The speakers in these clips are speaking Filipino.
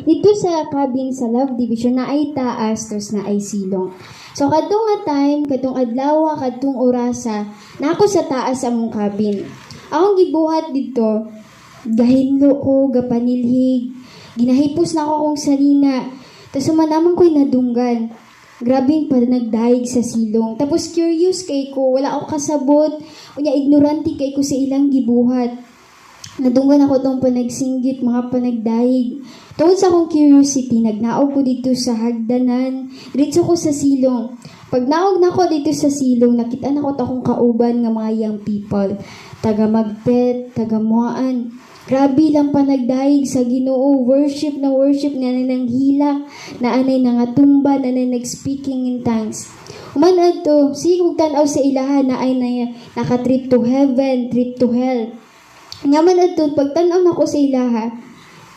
Dito sa cabin sa Love Division na ay taas, tos na ay silong. So kadtong nga time, kadtong adlaw, kadtong orasa, na ako sa taas among cabin. Akong gibuhat dito, gahinlo ko, gapanilhig, ginahipos na ako akong salina, tapos sumanamang ko'y nadunggan. Grabe pa nagdaig sa silong. Tapos curious kay ko, wala ako kasabot, unya ignorante kay ko sa ilang gibuhat. Nadunggan ako tong panagsinggit, mga panagdaig. Tungod sa akong curiosity, nagnaog ko dito sa hagdanan, diretso ko sa silong. Pag naog na ko dito sa silong, nakita na ko akong kauban nga mga young people. Taga magpet, taga muaan. Grabe lang panagdaig sa Ginoo, worship na nang hilak, na anay nangatumba, na anay nag-speaking in tongues. Human adto, sigog tanaw sa ilahan na ay naka-trip to heaven, trip to hell. Ngaman adto, pag tanaw na ko sa ilaha,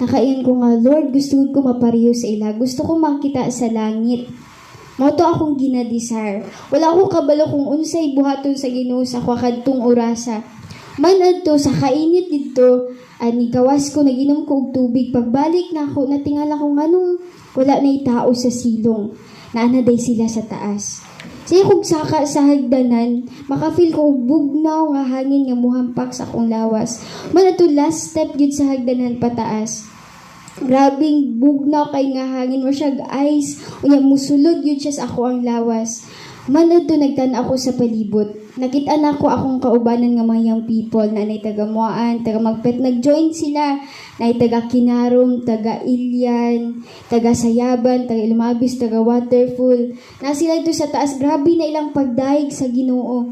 nakain ko nga, Lord, gusto ko mapariyo sa ila. Gusto ko makita sa langit. Moto akong ginadesire. Wala akong kabalo kung unsay buhaton sa Ginoo sa kadtong orasa. Man adto sa kainit dito, ani gawas ko naginom ko og tubig. Pagbalik na ako, natingala ko nganong wala na tao sa silong. Naanaday sila sa taas. Siya kung saka sa hagdanan, makafeel ko bugnaw nga hangin nga muhampak sa akong lawas. Man ato last step gid sa hagdanan pataas. Grabing bugnaw kay nga hangin mo siya ice, unya musulod yun siya sa ako ang lawas. Man ato nagtan ako sa palibot. Nakita na ko akong kaubanan nga mga young people na nay taga Muaan, taga Magpet, nag-join sila. Nay taga Kinarom, taga Ilian, taga Sayaban, taga Ilmabis, taga Waterfall. Na sila ito sa taas, grabe na ilang pagdaig sa Ginoo.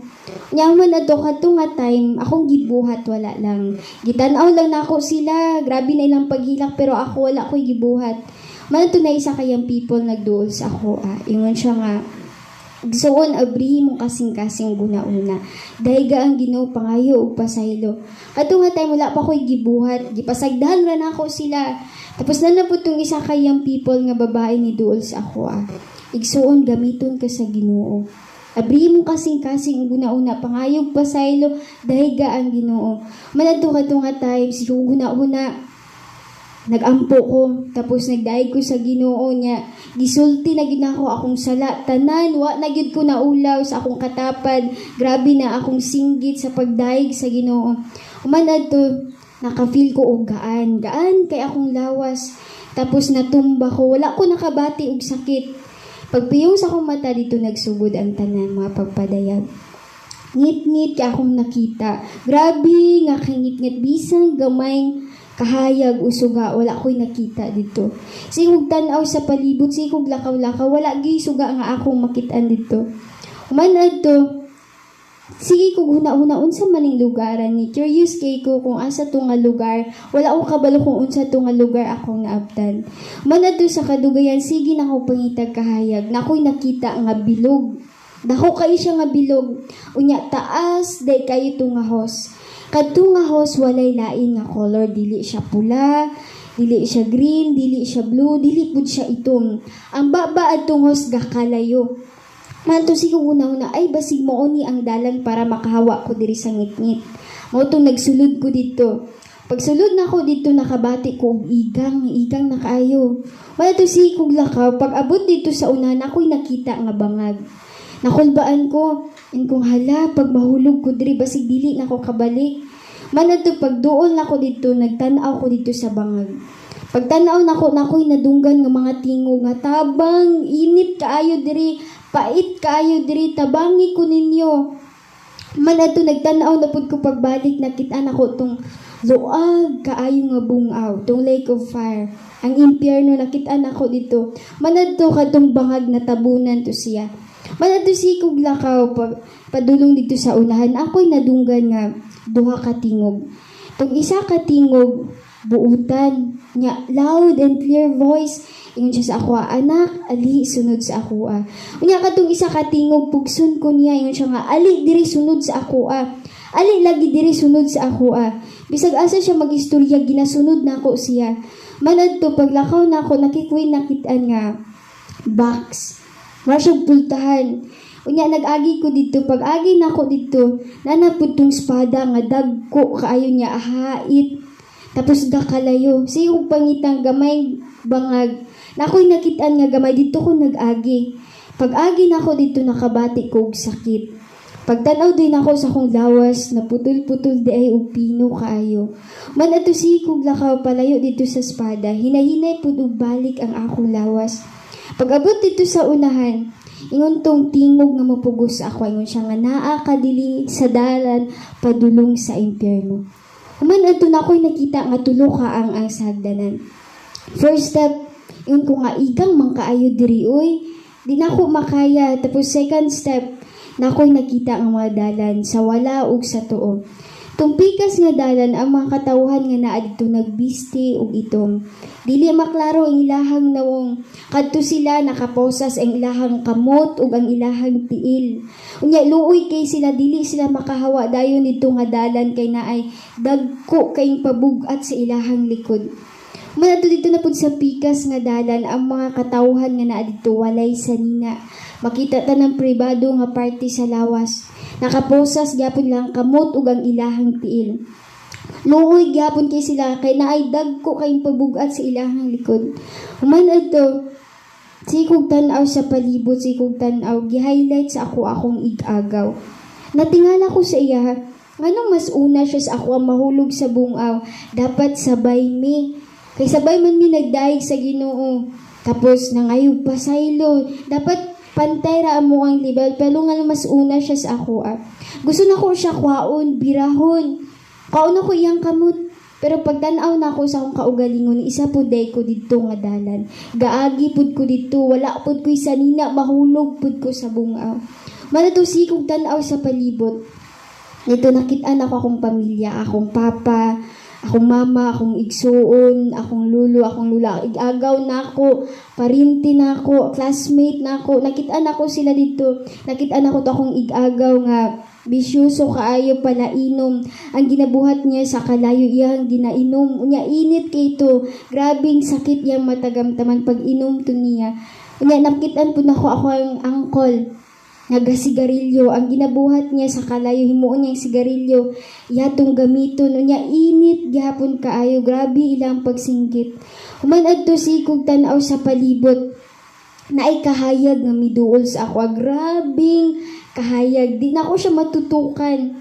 Nyaman ato kadto nga time, akong gibuhat wala lang. Gitanaw lang na ako sila, grabe na ilang paghilak pero ako wala ko'y gibuhat. Man ato na isa kayang people nagduol sa ako. Ingon siya nga, Gsoon abri mong kasing-kasing guna-una. Daiga ang Ginoo pangayo ug pasaylo. Kadto nga time wala pa ko'y gibuhat, gipasagdahan ra nako sila. Tapos na napud tong isa kayang people nga babae ni duol sa ako. Igsuon gamiton ka sa Ginoo. Abri mong kasing-kasing guna-una pangayo ug pasaylo, daiga ang Ginoo. Manadto kadto nga time si guna-una nagampo ko, tapos nagdaig ko sa Ginoo niya. Gisulti na gid ako akong sala tanan, wa na gid ko naulaw sa akong katapad. Grabe na akong singgit sa pagdaig sa Ginoo. Human adto, naka-feel ko og gaan kay akong lawas. Tapos natumba ko, wala ko nakabati og sakit. Pagpiyong sa akong mata dito nagsugod ang tanan mga pagpadayag. Ngit-ngit kay akong nakita. Grabe nga kingit-ngit bisang gamay kahayag usuga, wala ko'y nakita dito. Sigog tanaw sa palibot, sigog lakaw-lakaw, wala gi suga nga akong makitaan dito. Human adto, sige ko huna-huna unsa maning lugaran ni. Curious kay ko kung asa to nga lugar, wala akong kabalo kung unsa to nga lugar akong naabtan. Human adto sa kadugayan, sige na ako pangitag kahayag, na ako'y nakita nga bilog. Dako kayo siya nga bilog, unya taas, day kayo tungahos. Kadto nga hos walay lain nga color, dili siya pula, dili siya green, dili siya blue, dili pud siya itom. Ang baba adtong hos gakalayo. Manto siguro una ay basig mo ni ang dalan para makahawa ko diri sa ngit-ngit. Mao tong nagsulod ko dito. Pagsulod na ako dito nakabati ko og igang na kaayo. Wala to si kog lakaw, pag abot dito sa unahan ako'y nakita nga bangag. Nakulbaan ko, kung hala, pag mahulog ko diri, basig dili na ko kabalik. Manadto, pag doon na ko dito, nagtanaw ko dito sa bangag. Pag tanaw na ko, nako'y nadunggan ng mga tingog nga tabang, init kaayo diri, pait kaayo diri, tabangi ko ninyo. Manadto, nagtanaw na pud ko pagbalik, nakita na ko tong luag kaayo nga bungaw, tong lake of fire. Ang impyerno, nakita na ko dito. Manadto, kadtong bangag na tabunan to siya. Manadto si kog lakaw padulong dito sa unahan, ako'y nadunggan nga duha ka tingog. Tong isa ka tingog buutan nya loud and clear voice ingon siya sa ako, anak ali sunod sa ako. Unya kadtong isa ka tingog pugson ko niya ingon siya nga ali diri sunod sa ako. Ali lagi diri sunod sa ako. Bisag asa siya magistorya ginasunod nako siya. Manadto paglakaw nako nakikuy nakitaan nga box. Masyag pultahan. Unya nag-agi ko dito, pag-agi na ko dito, nanapod tong espada nga dagko kaayo niya ahait. Tapos gakalayo. Siyong pangitang gamay bangag. Na ako'y nakitaan nga gamay dito ko nag-agi. Pag-agi na ako dito nakabati ko og sakit. Pagtanaw din ako sa akong lawas na putol-putol di ay og pino kaayo. Man ato si kog lakaw palayo dito sa espada, hinahinay pud og balik ang akong lawas. Pag-abot dito sa unahan, ingon tong tingog nga mapugos ako, ingon siya nga naa kadili sa dalan padulong sa impyerno. Man ato na ako'y nakita nga tulo ka ang sagdanan. First step, ingon ko nga igang mangkaayo diri oy, di na ako makaya. Tapos second step, na ako'y nakita ang mga dalan sa wala ug sa tuo. Tumpikas nga dalan ang mga katawhan nga naa dito nagbisti ug itom. Dili maklaro ang ilahang nawong kadto sila nakaposas ang ilahang kamot ug ang ilahang tiil. Unya luoy kay sila dili sila makahawa dayon dito nga dalan kay naay dagko kay pabugat sa ilahang likod. Manato dito na pud sa pikas nga dalan ang mga katawhan nga naa dito walay sanina. Makita ta ng pribado nga party sa lawas. Nakaposas gyapon lang kamot ug ang ilahang tiil. Luoy gyapon kay sila kay naay dagko kay pabugat sa ilahang likod. Human adto sikog tan-aw sa palibot, sikog tan-aw gi-highlight sa akong ig-agaw. Natingala ko sa iya, nganong mas una siya sa ako ang mahulog sa bungaw, dapat sabay mi. Kay sabay man mi nagdaig sa Ginoo. Tapos nangayog pa saylo, dapat pantay ra mo ang libel, pero nga mas una siya sa ako. Gusto na ko siya kwaon, birahon. Kauna ko iyang kamot. Pero pagtanaw na ko sa akong kaugalingon, isa po day ko dito nga dalan. Gaagi pud ko dito, wala pud ko'y sanina, mahulog pud ko sa bungaw. Manatusi kong tanaw sa palibot. Dito nakitaan ako akong pamilya, akong papa, akong mama, akong igsuon, akong lulo, akong lula. Igagaw na ako, parinti na ako, classmate na ako. Nakitaan ako sila dito. Nakitaan ako to akong igagaw nga bisyoso kaayo pala inom. Ang ginabuhat niya sa kalayo iyang ginainom. Unya init kay ito. Grabing sakit iyang matagamtaman pag inom to niya. Unya nakitaan po na ako ang angkol. Nagasigarilyo, ang ginabuhat niya sa kalayo, himuon niya yung sigarilyo, yatong gamiton, unya init, gihapon kaayo, grabe ilang pagsinggit. Human adto sikog tanaw sa palibot, naay kahayag nga miduol sa ako, grabing kahayag, di na ako siya matutukan.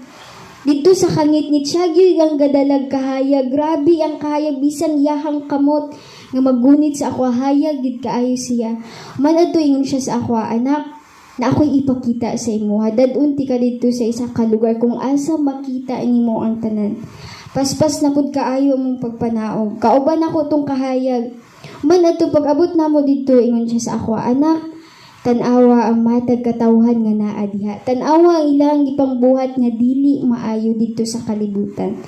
Dito sa kangit-ngit, siya gyud ang gadalag kahayag, grabe ang kahayag, bisan yahang kamot, nga magunit sa ako, hayag, gid kaayo siya. Human adto ingon siya sa ako, anak, na ako'y ipakita sa imo. Dadunti ka dito sa isa ka lugar kung asa makita nimo ang tanan. Paspas na pud kaayo mong pagpanaog. Kauban ako tong kahayag. Man ato pag-abot namo dito ingon siya sa ako, anak, tan-awa ang matag katawhan nga naa diha. Tan-awa ang ilang gipangbuhat nga dili maayo dito sa kalibutan.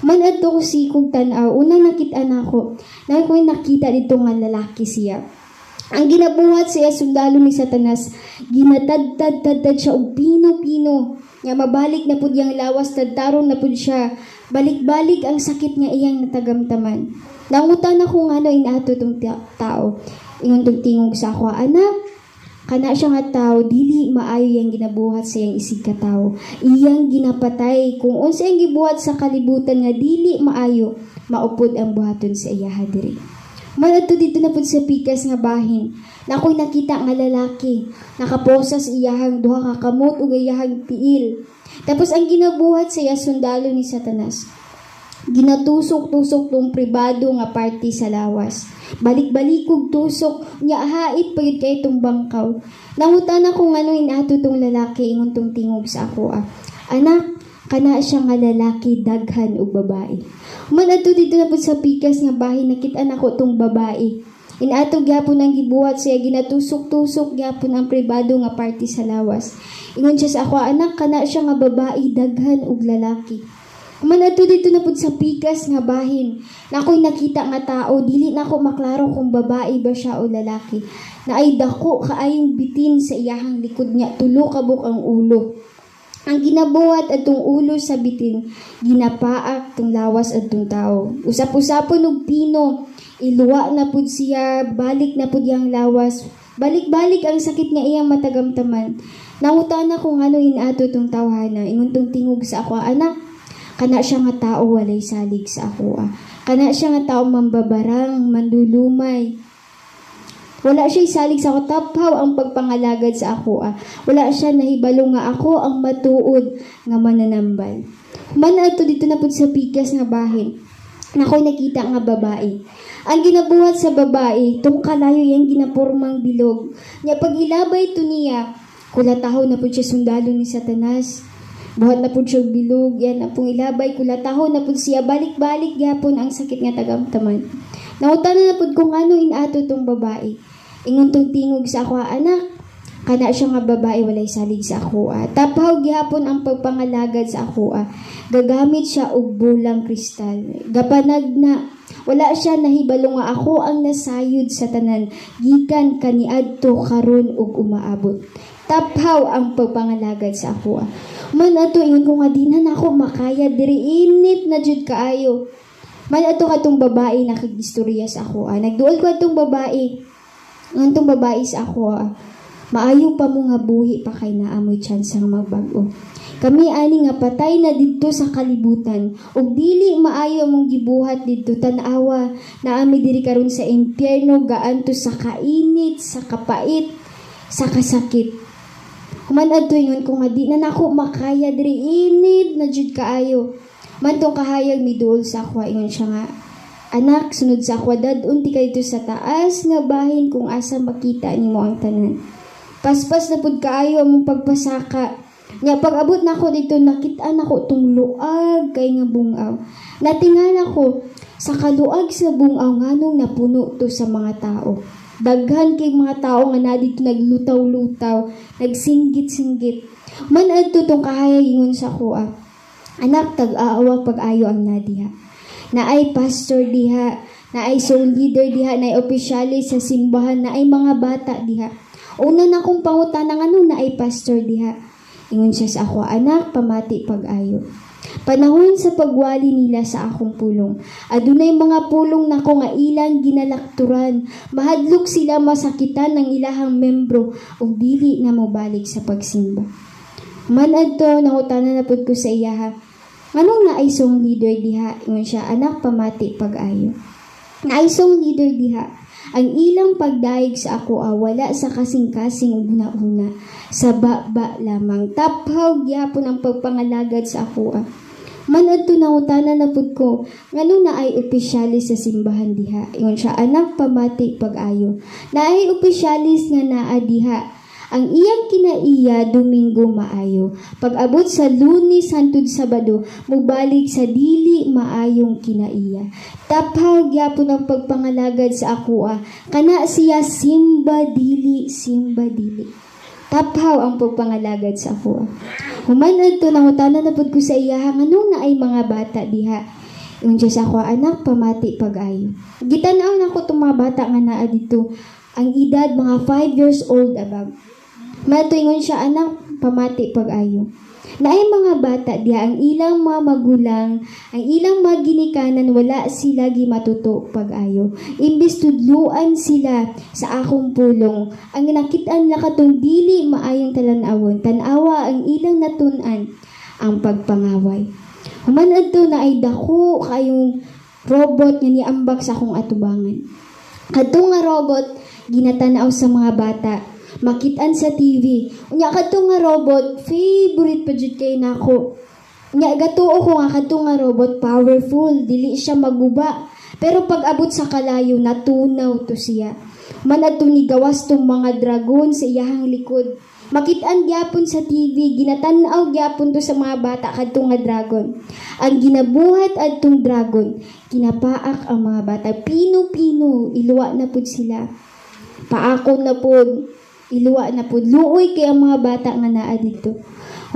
Man ato ko sikog tan-aw, unang nakita-an ako. Na ako'y nakita dito nga lalaki siya. Ang ginabuhat siya sundalo ni Satanas, ginatad-tad siya og pino-pino. Nga mabalik na pud yang lawas, tadtaron na pud siya. Balik-balik ang sakit nga iyang natagamtaman. Nangutan ako nga inato tong tao. Ingon tong tingog sa ako, anak, kana siya nga tao, dili maayo yang ginabuhat sa iyang isig ka tao. Iyang ginapatay. Kung unsa ang gibuhat sa kalibutan nga dili maayo, maupod ang buhaton sa iya diri. Manato dito na pud sa pikas nga bahin, na ako'y nakita nga lalaki, nakaposas iyahang duha ka kamot ug iyahang tiil. Tapos ang ginabuhat sa iya sundalo ni Satanas. Ginatusok-tusok tong pribado nga party sa lawas. Balik-balikog tusok, nya hait pagid kay itong bangkaw. Nangutan ako ngano inato tong lalaki, ingon tong tingog sa ako, anak, kana siya nga lalaki, daghan ug babae. Man ato dito na po sa pikas nga bahin, nakita ako tong babae. Inato gyapon ang gibuhat siya, ginatusok-tusok gyapon ang pribado nga party sa lawas. Ingon siya sa ako, anak, kana siya nga babae, daghan ug lalaki. Man ato dito na po sa pikas nga bahin, na ako'y nakita nga tao, dili na ako maklaro kung babae ba siya o lalaki. Na ay dako kaayong bitin sa iyahang likod niya, tulo kabuk ang ulo. Ang ginabuhat atong ulo sa bitin, ginapaak tong lawas atong tao. Usap-usapon og pino, iluwa na pud siya, balik na pud yang lawas. Balik-balik ang sakit nga iyang matagamtaman. Nangutan ako ngano inato tong tawhana, ingon tong tingog sa ako, anak, kana siya nga tao walay salig sa ako. Kana siya nga taong mambabarang, mandulumay. Wala siya isalig sa ako, taphaw ang pagpangalagad sa ako. Wala siya nahibalo nga ako ang matuod nga mananambal. Human ato dito na pud sa pikas nga bahin. Nakoy nakita nga babae. Ang ginabuhat sa babae, tong kalayo yang ginapurmang bilog. Nya pag ilabay to niya, kulataho na pud siya sundalo ni Satanas. Buhat na pud siya bilog, yan na pong ilabay, kulataho na pud siya, balik-balik gyapon ang sakit nga tagamtaman. Nautanan na pud kung ano inato tong babae. Ingon tong tingog sa ako, anak, kana siya nga babae walay salig sa ako. Taphaw gyapon ang pagpangalagad sa ako. Gagamit siya og bulang kristal. Gapanag na wala siya nahibalo nga ako ang nasayod sa tanan gikan kaniadto karon ug umaabot. Taphaw ang pagpangalagad sa ako. Man ato ingon ko nga dinan ako makaya diri init na jud kaayo. Man ato katong babae nakigistorya sa ako. Nagduol ko atong babae. Ngantong babae sa ako, maayo pa mo nga buhi pa kay naamoy chance nga magbago. Kami ani nga patay na didto sa kalibutan, ug dili maayo mong gibuhat didto tan-awa na ami diri karon sa impyerno gaanto sa kainit, sa kapait, sa kasakit. Human adto ingon ko nga di na nako makaya diri init na jud kaayo. Man tong kahayag miduol sa ako ingon siya nga, anak, sunod sa akwadad, unti kayo sa taas nga bahin kung asa makita nimo ang tanan. Paspas na pud kaayo among pagpasaka. Nya pag abot nako dito nakita nako tong luag kay nga bungaw. Natingal ako sa kaluag sa bungaw nganong napuno to sa mga tao. Daghan kay mga tao nga na dito naglutaw-lutaw, nagsinggit-singgit. Man adto tong kahayag ingon sa ako, anak, tag-aawa pag-ayo ang nadiha. Naay pastor diha, naay soul leader diha, naay opisyalis sa simbahan, naay mga bata diha. Una na kong pangutanan ano naay pastor diha. Ingon siya sa ako, anak, pamati pag-ayo. Panahon sa pagwali nila sa akong pulong. Adunay mga pulong nako nga ilang ginalakturan. Mahadlok sila masakitan ng ilahang membro ug dili na mo balik sa pagsimba. Man adto nangutanan na pud ko sa iyaha. Anong naisong leader diha? Ingon siya, anak, pamati pag-ayo. Naisong leader diha. Ang ilang pagdaig sa ako wala sa kasing-kasing una-una. Sa baba lamang. Taphaw gyapon ang pagpangalagad sa ako. Man adto nangutanan na pud ko, ngano na ay opisyalis sa simbahan diha? Ingon siya, anak, pamati pag-ayo. Naay opisyalis nga naa diha. Ang iyang kinaiya Domingo maayo. Pag-abot sa Lunes hangtod Sabado, mubalik sa dili maayong kinaiya. Taphaw gyapon ang pagpangalagad sa ako. Kana siya simba dili. Taphaw ang pagpangalagad sa ako. Human adto nangutanan na pud ko sa iya, ngano na ay mga bata diha. Ingon siya sa ako, anak, pamati pag-ayo. Gitanaw nako tong mga bata nga naa dito. Ang edad mga 5 years old above. Matuingon siya, anak, pamati pag-ayo. Naay mga bata diha ang ilang mga magulang, ang ilang mga ginikanan wala sila gimatuto pag-ayo. Imbis tudluan sila sa akong pulong, ang nakitaan la katong dili maayong talan-awon, tanawa ang ilang natun-an ang pagpangaway. Human adto na ay dako kayong robot nga niambak sa akong atubangan. Kadtong nga robot ginatanaw sa mga bata. Makitaan sa TV. Unya kadto nga robot, favorite pa jud kay nako. Unya gatuo ko nga kadto nga robot powerful, dili siya maguba. Pero pag abot sa kalayo natunaw to siya. Man adto ni gawas tong mga dragon sa iyahang likod. Makitaan gyapon sa TV, ginatan-aw gyapon to sa mga bata kadto nga dragon. Ang ginabuhat adtong dragon, kinapaak ang mga bata. Pino-pino, iluwa na pud sila. Paako na pud. Iluwa na po. Luoy kay ang mga bata nga naa dito.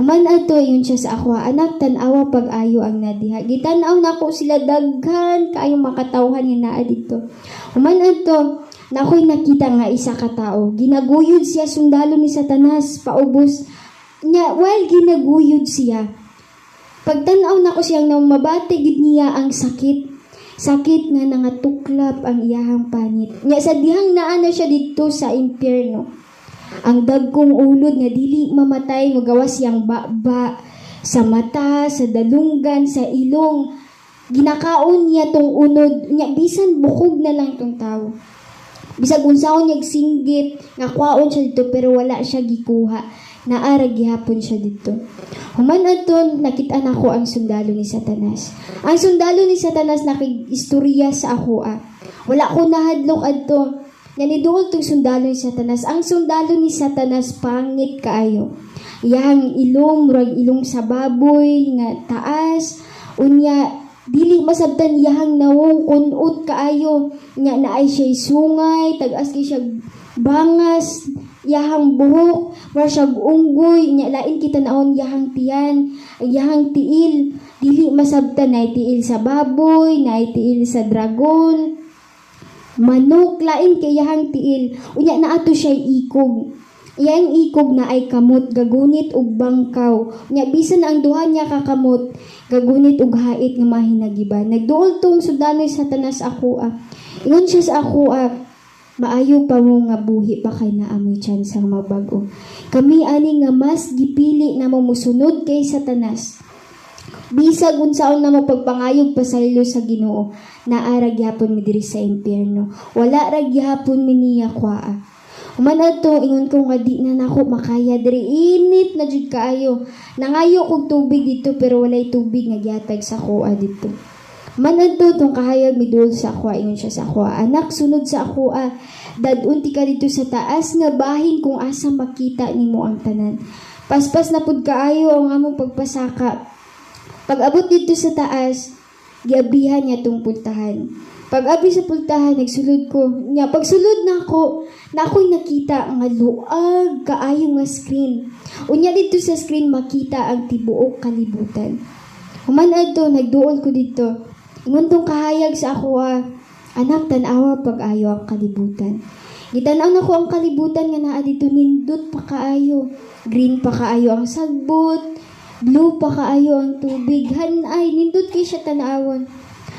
Human ato yun siya sa ako, anak, tanawa pag-ayo ang nadiha. Gitanaw na ko sila daghan kayong makatawhan nga naa dito. Human ato, na ako'y nakita nga isa ka tao. Ginaguyod siya sundalo ni Satanas, paubos. While ginaguyod siya, pagtanaw na ko siyang namabati, gid niya ang sakit. Sakit nga nangatuklap ang iyahang panit. Nga sa dihang naa na siya dito sa impyerno. Ang dagkong ulod nga dili mamatay, magawas yang baba sa mata, sa dalunggan, sa ilong. ginakaon niya tong unod, nya bisan bukog na lang tong tawo. Bisag unsaon niya singgit, nga kwaon siya dito pero wala siya gikuha. Naara gihapon siya dito. Human adton nakita nako ang sundalo ni Satanas. Ang sundalo ni Satanas nakig-istorya sa ako. Wala ko nahadlok adto. Naniduol tong sundalo ni Satanas. Ang sundalo ni Satanas pangit kaayo. Yang ilong murag ilong sa baboy nga taas. Unya dili masabtan yahang nawong kunot kaayo. Nya naay siya sungay, tagas kay siya bangas, yahang buhok, mara siya unggoy, nya lain kita naon yahang tiyan, yahang tiil, dili masabtan na tiil sa baboy, na tiil sa dragon, manok, lain kay yahang tiil, unya na ato siya ikog. Yang ikog na ay kamot, gagunit ug bangkaw. Nya bisan ang duha niya kakamot, gagunit ug hait nga mahinagiban. Nagduol tong sundalo ni Satanas ako. Ingon siya sa ako, maayo pa mo nga buhi pa kay naamoy chance ang mabago. Kami ani nga mas gipili na mo musunod kay Satanas. Bisag unsaon na mo pagpangayog pasaylo sa Ginoo, naara gyapon mi diri sa impyerno. Wala ra gyapon mi niya kwaa. Human adto ingon ko nga di na nako makaya diri init na jud kaayo. Nangayo kog tubig dito pero walay tubig nga gihatag sa kuha dito. Man adto tong kahayag midul sa kuha ingon siya sa kuha. Anak sunod sa kuha. Dadun ti ka dito sa taas nga bahin kung asa makita nimo ang tanan. Paspas na pud kaayo ang among pagpasaka. Pag abot dito sa taas, giabihan niya tong puntahan. Pag abi sa pultahan, nagsulod ko. Nya, pagsulod na ako'y nakita nga luag kaayo nga screen. Unya dito sa screen makita ang tibuok kalibutan. Human adto nagduol ko dito. Ingon tong kahayag sa ako anak tan-awa pag-ayo ang kalibutan. Gitanaw na ko ang kalibutan nga naa dito nindot pa kaayo. Green pa kaayo ang sagbot, blue pa kaayo ang tubig. Hanay nindot kay siya tan-awon.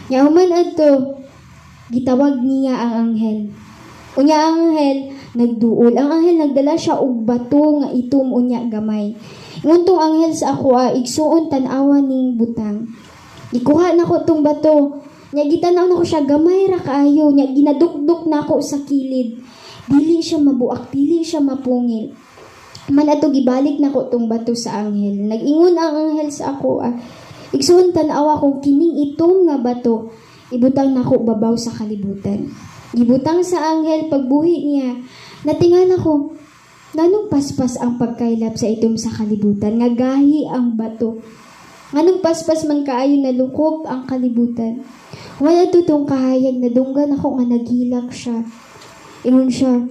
Nya human adto gitawag niya ang anghel. Unya ang anghel nagduol. Ang anghel nagdala siya og bato nga itom unya gamay. Ingon tong anghel sa ako igsuon tan-awa ning butang. Gikuha nako tong bato. Nya gitanaw nako siya gamay ra kaayo. Nya ginadukdok nako sa kilid. Dili siya mabuak, dili siya mapungil. Man ato gibalik nako tong bato sa anghel. Nag-ingon ang anghel sa ako igsuon tan-awa kung kining itom nga bato ibutang nako babaw sa kalibutan. Gibutang sa anghel pagbuhi niya. Natingal ako, nganong paspas ang pagkailap sa itom sa kalibutan, nga gahi ang bato. Nganong paspas man kaayo nalukop ang kalibutan. Wala tutong kahayag na dunggan ako nga naghilak siya. Ingon siya,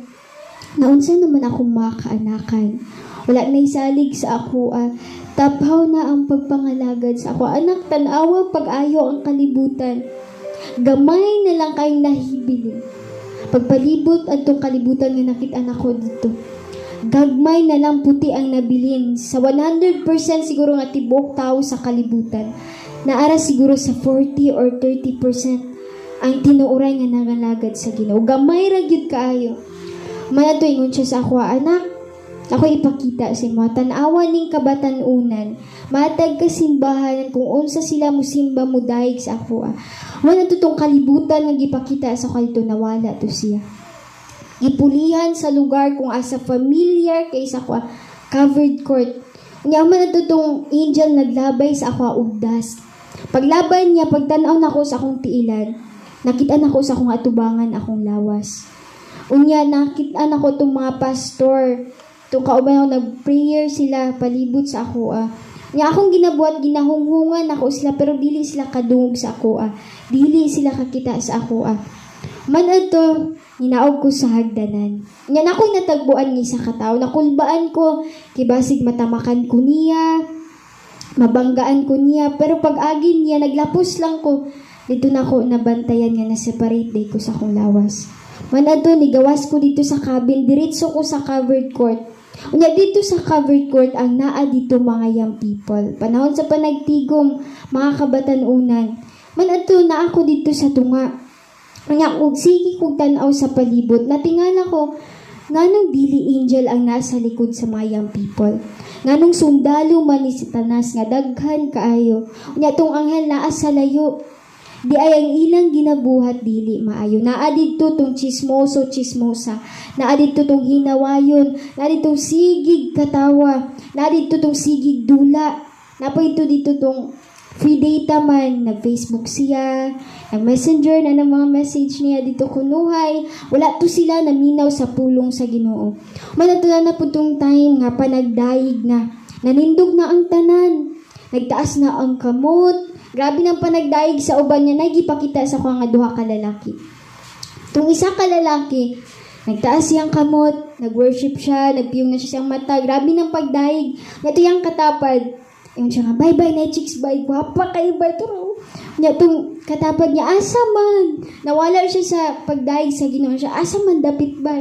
naunsa naman ako makaanakan. Wala na isalig sa ako taphaw na ang pagpangalagad sa ako. Anak, tanawa pag-ayo ang kalibutan. Gamay na lang kayong nahibilin. Pagpalibot at tong kalibutan nga nakita ko dito. Gagmay na lang puti ang nabilin. Sa 100% siguro nga tibok tao sa kalibutan. Naara siguro sa 40 or 30% ang tinuuray nga nangalagad sa Ginoo. Gamay ra gyud kaayo. Manato ingon siya sa ako, anak, ako ipakita sa imo tan-awa ning kabatan-unan. Matag kasimbahan kung unsa sila musimba mo dahig sa ako. Wala tutong kalibutan nga gipakita sa kalito nawala to siya. Gipulihan sa lugar kung asa familiar kay sa ako covered court. Nya man tutong angel naglabay sa ako og dust. Paglaban niya pagtan-aw nako sa akong tiilan, nakita nako sa akong atubangan akong lawas. Unya nakita nako tong mga pastor, tong kauban ako nag-prayer sila palibot sa ako. Nya akong ginabuhat ginahunghungan ako sila pero dili sila kadungog sa ako. Dili sila kakita sa ako. Man adto hinaog ko sa hagdanan. Nya nakoy natagbuan ni sa katawo, nakulbaan ko kibasig matamakan ko niya, mabanggaan ko niya, pero pag-agi niya naglapos lang ko. Dito na ko nabantayan nga na separate day ko sa akong lawas. Man adto nigawas ko dito sa cabin, diretso ko sa covered court. Unya dito sa covered court ang naa dito mga young people. Panahon sa panagtigom, mga kabatan-unan. Man adto na ako dito sa tunga. Unya ug sige kog tan-aw sa palibot. Natingala ko nganong dili angel ang nasa likod sa mga young people. Nganong sundalo man ni Satanas nga daghan kaayo. Unya tong anghel naa sa layo. Di ay ang ilang ginabuhat dili maayo. Naa didto tong chismoso, chismosa. Naa didto tong hinawayon. Naa didto sigig katawa. Naa didto tong sigig dula. Napoy dito tong free data man, nag-Facebook siya, nag-messenger na ng mga message niya dito kunuhay. Wala to sila naminaw sa pulong sa Ginoo. Manatula na po tong time nga panagdaig na. Nanindog na ang tanan. Nagtaas na ang kamot. Grabe ng panagdaig sa uban niya. Nagipakita sa ko nga duha ka lalaki. Tung isa ka lalaki, nagtaas siyang kamot, nag-worship siya, nagpiyong na siya siyang mata. Grabe ng pagdaig. Ito yung katapad. Yung siya nga, bye-bye na chicks, bye. Guwapa kayo ba ito? Nya itong katapad niya, asa man. Nawala siya sa pagdaig sa Ginoo siya, asa man dapit ba?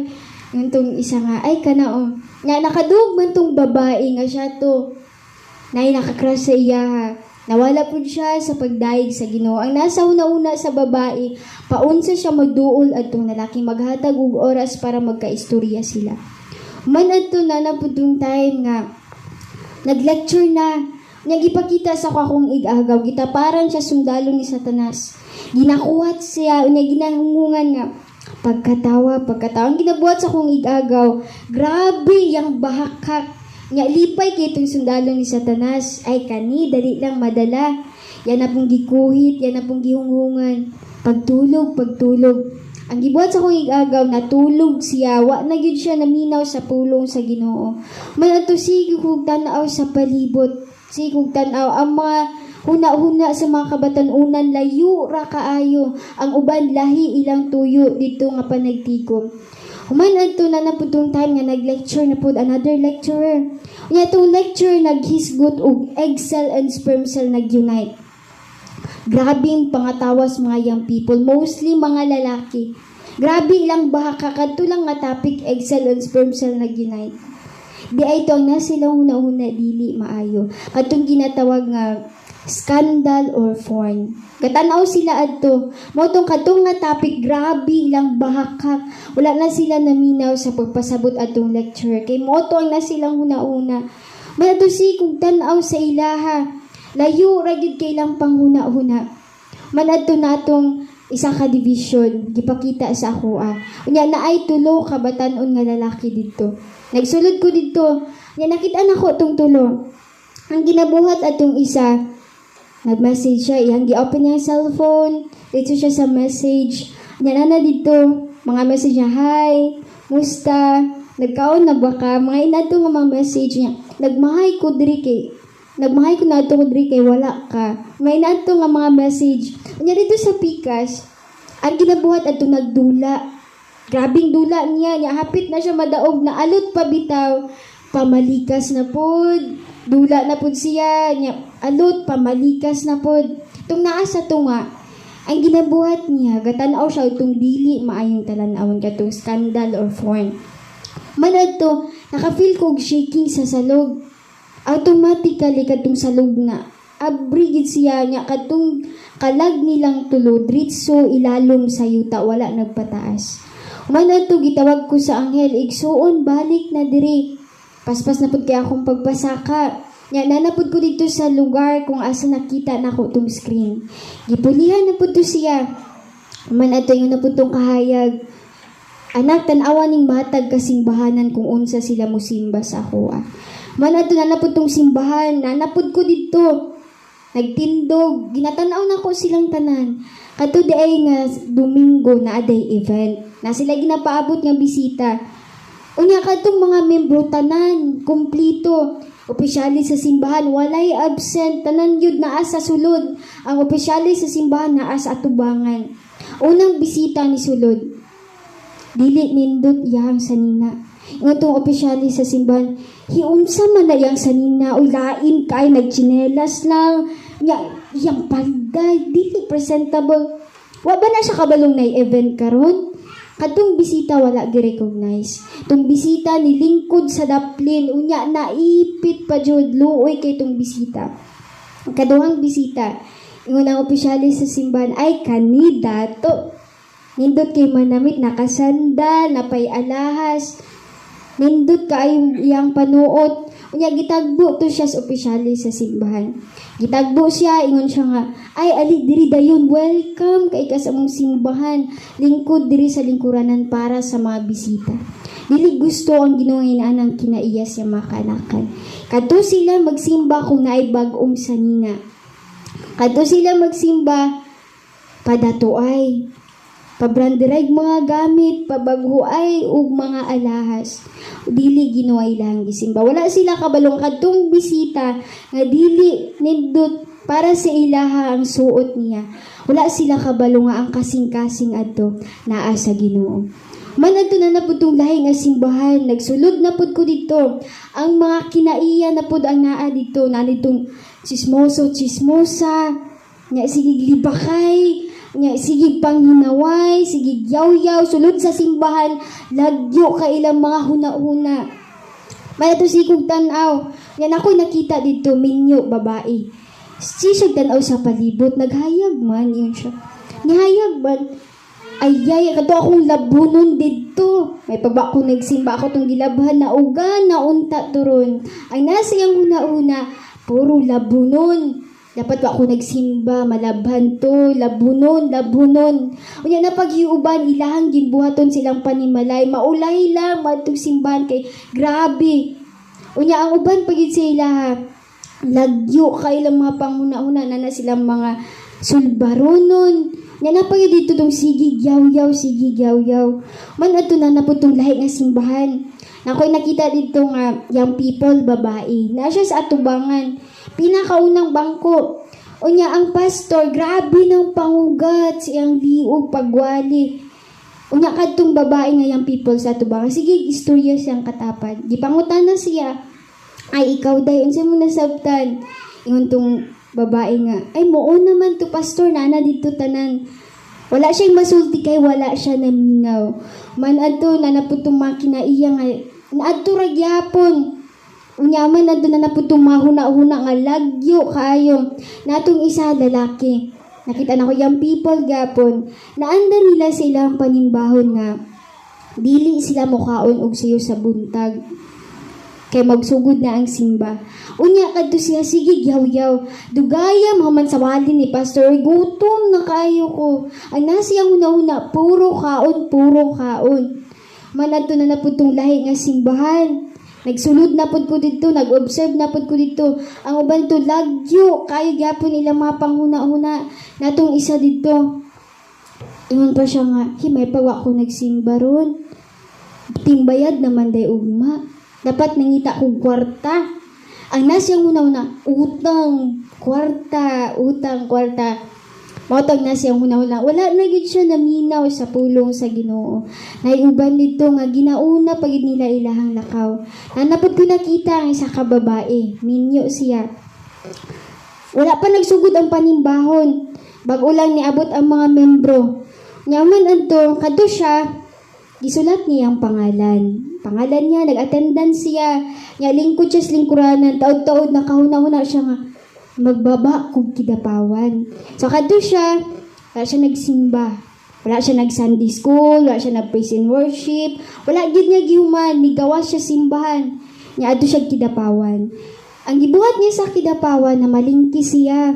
Yung itong isa nga, ay kanao. Nga nakadug man itong babae nga siya to. Na nakakrush sa iya ha. Nawala po siya sa pagdaig sa Ginoo. Ang nasa una-una sa babae, paunsa siya magduol at itong lalaki maghatag og oras para magkaistorya sila. Man ato na po itong time nga, nag-lecture na. Nagipakita sa akong igagaw, gitaparan siya sundalo ni Satanas. Ginakuhat siya, ginahungungan nga. Pagkatawa. Ang ginabuhat sa akong igagaw, grabe yung bahakak. Nga lipay kay itong sundalo ni Satanas. Ay kani, dali lang madala. Yan na pong gikuhit, yan na pong gihungungan. Pagtulog. Ang gibuhat sa akong igagaw, natulog siya. Wa na gyud siya naminaw sa pulong sa Ginoo. May ato sigig kog tanaw sa palibot. Sigog tanaw ang mga huna-huna sa mga kabatan-unan layo ra kaayo. Ang uban lahi ilang tuyo dito nga panagtigom. Human adto na naputong time nga nag-lecture na pud another lecturer. Unya itong lecture naghisgot og egg cell and sperm cell nag-unite. Grabing pangatawas mga young people, mostly mga lalaki. Grabe ilang bahaka kadto lang nga topic egg cell and sperm cell nag-unite. Di ay ito ang nasilang huna-huna dili maayo. Katong ginatawag nga scandal or porn. Katanaw sila adto. Motong katong nga topic grabe ilang bahakak. Wala na sila naminaw sa pagpasabot atong lecture. Kay moto ang nasilang huna-huna. May ato si kung tanaw sa ilaha. Layo ra gyud kay ilang panghuna-huna. Man adto natong isa ka division gipakita sa ako unya naay tulo ka batan-on nga lalaki didto. Nagsulod ko dito. Nga nakita na ko itong tulo. Ang ginabuhat atong isa, nag-message siya. Iyang gi-open niya ang cellphone. Dito siya sa message. Nga na dito. Mga message niya, hi, musta, nagkaon na ba ka? Mga inato nga mga message niya. Nagmahay ko na ito ko diri kay wala ka. May inato nga mga message. Nga dito sa Pikas, ang ginabuhat ato nagdula. Grabing dula niya, hapit na siya madaog na alot pa bitaw, pamalikas na pod, dula na pod siya, alot pamalikas na pod. Itong naasa to nga, ang ginabuhat niya, gatanaw siya itong dili maayong talanawon katong scandal or porn. Manad to, nakafeel ko shaking sa salog. Automatically katong salog na, abrigid siya niya katong kalag nilang tulo, dritso ilalom sa yuta, wala nagpataas. Manad to, gitawag ko sa anghel, igsuon, balik na diri. Paspas na pud kay akong pagpasaka. Nya nanapod ko dito sa lugar kung asa nakita na ko tong screen. Gipulihan na pud to siya. Man ato yung napud tong kahayag. Anak, tanawa ning matag kasimbahanan kung unsa sila musimba sa ako. Man ato na napud tong simbahan, nanapod ko dito. Nagtindog, ginatanaw na ko silang tanan. Kato di ay nga Domingo na aday event. Na sila ginapaabot nga bisita. Unya katong mga membro tanan, kumplito. Opisyali sa simbahan, walay absent. Tanan yun naa sa sulod. Ang opisyali sa simbahan naa sa atubangan. Unang bisita ni sulod. Dili nindot iyang sanina. Ngotong opisyali sa simbahan, hiunsa man na iyang sanina. Uy, lain kay nagchinelas lang. Iyang palday, dili presentable. Wa ba na siya kabalong na event karon? Kadtong bisita wala gi-recognize. Tung bisita ni lingkod sa daplin, unya naipit pa jud luoy kay tong bisita. Kaduhang bisita, ingon ang opisyali sa simbahan ay kandidato. Nindot kay manamit nakasandal, napay alahas. Nindot kaayong iyang panuot. Unya gitagbo to siya sa opisyales sa simbahan. Gitagbo siya, ingon siya nga, ay ali diri dayon, welcome kay ka sa mong simbahan. Lingkod diri sa lingkuranan para sa mga bisita. Dili gusto ang ginunginaan ng kinaiya siya makanakan. Kadto sila magsimba kung naay bag-ong sanina. Kadto sila magsimba padatuay, pabrandirag mga gamit, pabaghuay ug mga alahas. Dili ginuway lang gisimba. Wala sila kabalong kadtong bisita nga dili nindot para sa ilaha ang suot niya. Wala sila kabalo nga ang kasing-kasing adto naa sa Ginoo. Man adto na naputong lahi nga simbahan, nagsulod na pud ko dito. Ang mga kinaiya na pud ang naa dito, na nitong chismoso, chismosa, nya sige libakay, nya sige panghinaway, sige yaw-yaw, sulod sa simbahan, lagyo ka ilang mga huna-huna. May ato sigog tanaw, yan ako'y nakita dito, minyo, babae. Sisig tanaw sa palibot, naghayag man, yun siya. Nihayag man, ayay, kato akong labunon dito. May pagba ko nagsimba ako tong gilabhan na uga, na unta turon. Ay nasa yung huna-huna, puro labunon. Dapat ako nagsimba, malabhan to, labunon. Unya na paghiuban, ilahang gimbuhaton silang panimalay, maulay lang, matong simbahan kay, grabe. Unya ang uban pagid sa ilaha, lagyo kay ilang mga panguna-una na silang mga sulbaronon. Nya na pagid dito tong sigig yaw-yaw. Man ato na naputong lahi nga simbahan. Ako'y nakita dito nga young people, babae. Na siya sa atubangan. Pinakaunang bangko. Unya ang pastor, grabe ng pangugat, siyang liog, pagwali. Unya kadtong babae nga young people sa atubangan. Sige, istorya siyang katapad. Gipangutan na siya. Ay, ikaw day, unsa mo nasabtan? Ingon tong babae nga, ay moo naman to pastor, nana dito tanan. Wala siyang masulti kay wala siya naminaw. Man adto na naputong makina iya nga naadto ra gyapon. Unyaman na doon na naputong mahuna-huna nga lagyo kayo. Natong isa lalaki. Nakita na ko yung people gapon. Naanda nila sa ilang panimbahon nga. Dili sila mukaon og sayo sa buntag. Kay magsugod na ang simba. Unya kadto siya, sige yaw-yaw. Dugaya mahuman sa wali ni pastor. Gutom na kayo ko. Ang nasiyang una-una, puro kaon. Manadto na naputong lahi nga simbahan. Nagsulod na pud ko dito, nag-observe na pud ko dito. Ang uban to lagyo, kayo gyapon ilang mga panghuna-huna. Natong isa dito. Ingon pa siya nga, himay pagwa ko nagsimba ron. Timbayad naman day ugma. Dapat nangita kong kwarta. Ang nasyang una-una, utang, kwarta. Mautang nasyang una-una. Wala na gid siya naminaw sa pulong sa Ginoo. Naiuban dito nga ginauna pagid nila ilahang lakaw. Nanapod ko nakita ang isa ka babae. Minyo siya. Wala pa nagsugod ang panimbahon. Bago lang niabot ang mga membro. Nyaman adto, kadto siya, gisulat niya ang pangalan. Pangalan niya, nag-attendance siya. Nya lingkod siya sa lingkuranan. Taod-taod nakahuna-huna siya nga magbaba kung kidapawan. So kadto siya, wala siya nagsimba. Wala siya nag-Sunday school, wala siya nag-praise and worship. Wala gid niya gihuman, migawas siya simbahan. Nya adto siya kidapawan. Ang gibuhat niya sa kidapawan na malingki siya.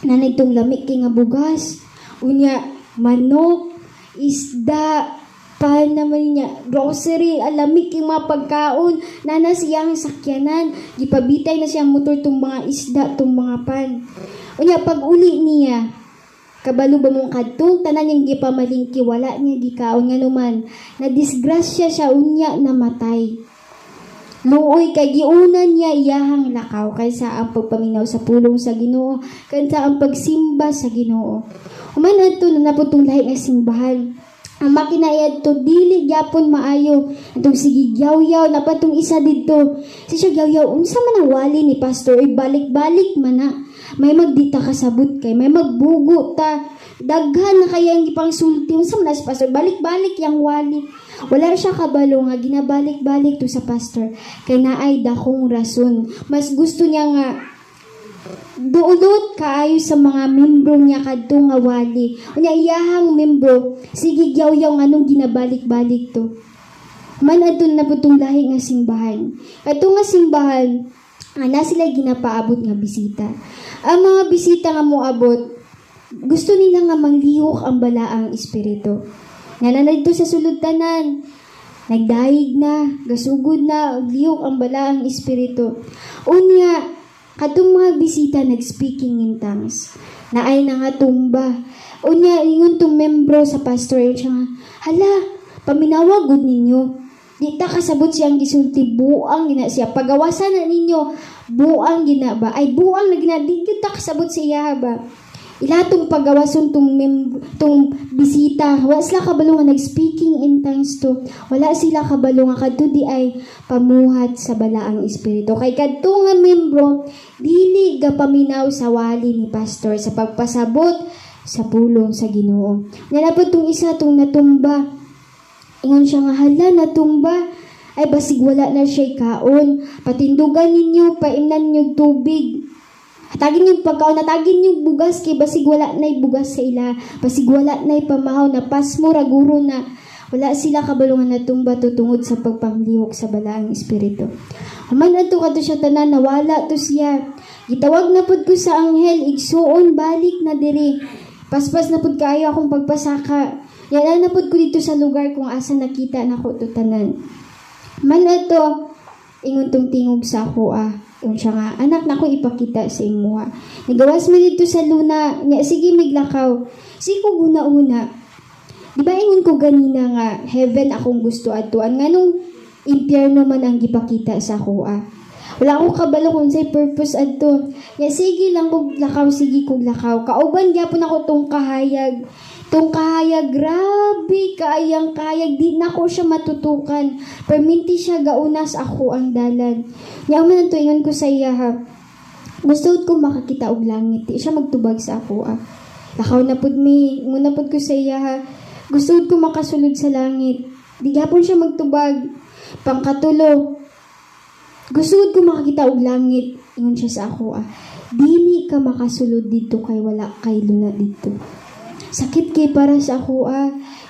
Nanay tong lamik kay nga bugas. Unya manok, isda, pan naman niya, grocery, alamik yung mga pagkaon, nana siyang sakyanan, gipabitay na siyang motor tong mga isda, tong mga pan. Unya, pag uli niya, kabalo ba mong kadtong, tanan niyang gipamalingki, wala niya gikaon nga naman, na disgrasya siya, unya, namatay. Luoy kay giunan niya iyahang lakaw kaysa ang pagpaminaw sa pulong sa Ginoo, kaysa ang pagsimba sa Ginoo. Human adto na naputong lahi nga simbahan. Ang makinayad to, dili gyapon maayo. Itong sige yaw-yaw, napatong isa dito. Si siya yaw-yaw, unsa man ang wali ni pastor, balik-balik man na. May magdita kasabot kay, may magbugo ta. Daghan na kaya ang ipang sulti. Unsa man na si pastor, balik-balik yang wali. Wala siya kabalo nga, ginabalik-balik to sa pastor. Kay naay dakong rason. Mas gusto niya nga, duulot kaayo sa mga membro niya kadto nga wali. Unya iyahang membro, sige yaw-yaw nganong ginabalik-balik to. Man adun na putong lahi nga simbahan. Kato nga simbahan, na sila ginapaabot nga bisita. Ang mga bisita nga moabot, gusto nila nga manglihok ang balaang espiritu. Nananay sa sulod tanan, nagdahig na, gasugod na, lihok ang balaang espiritu. Unya, katong mga bisita nag-speaking in tongues, na ay nga tumba. Unya, ingon tong membro sa pastor, siya nga, hala, paminawagod ninyo. Di ta kasabot siyang gisulti, buang gina siya. Pagawasan na ninyo, buang gina ba? Ay, buang na gina, di ta kasabot siya ba? Ilatong pagawason tong bisita. Wala sila kabalo nga nag-speaking in tongues to. Wala sila kabalo nga kadto di ay pamuhat sa balaang espiritu. Kay kadto nga membro, dili ga paminaw sa wali ni pastor sa pagpasabot sa pulong sa Ginoo. Nalapod tong isa tong natumba. Ingon siya nga, hala, natumba. Ay, basig wala na siya'y kaon. Patindugan ninyo, paimnan ninyo tubig. Hatagin yung pagkaon, natagin yung bugas, kay basig wala na'y bugas sa ila. Basig wala na'y pamahaw, na pasmo, raguro na. Wala sila kabalungan na tumba tutungod sa pagpanglihok sa balaang espiritu. Human ato kato siya tanan, nawala to siya. Gitawag na pud ko sa anghel, igsuon, balik na diri. Paspas na pud kaayo akong pagpasaka. Yan na pud ko dito sa lugar kung asa nakita na ko tanan. Man ato, ingon tong tingog sa ako yung siya nga, anak na ko ipakita sa imuha. Nagawas man dito sa luna, nga sige miglakaw. Sige ko una-una. Di ba ingon ko ganina nga, heaven akong gusto atuan. Nga nung impyerno man ang gipakita sa ako Wala akong kabalo kung sa'y purpose ato. Nga sige lang kog lakaw, sige kog lakaw. Kauban gyapon ako tong kahayag. Tong kahayag, grabe, kaayang-kayag, di na ko siya matutukan. Perminti siya gaunas ako ang dalan. Yaman ang tuingan ko sa iya Gusto ko makakita og langit. Di siya magtubag sa ako Lakaw na pud mi, muna pud ko sa iya Gusto ko makasulod sa langit. Di gapon siya magtubag. Pangkatulo, gusto ko makakita og langit. Ingon siya sa ako Dili ka makasulod dito kay wala kay luna dito. Sakit kay para sa ako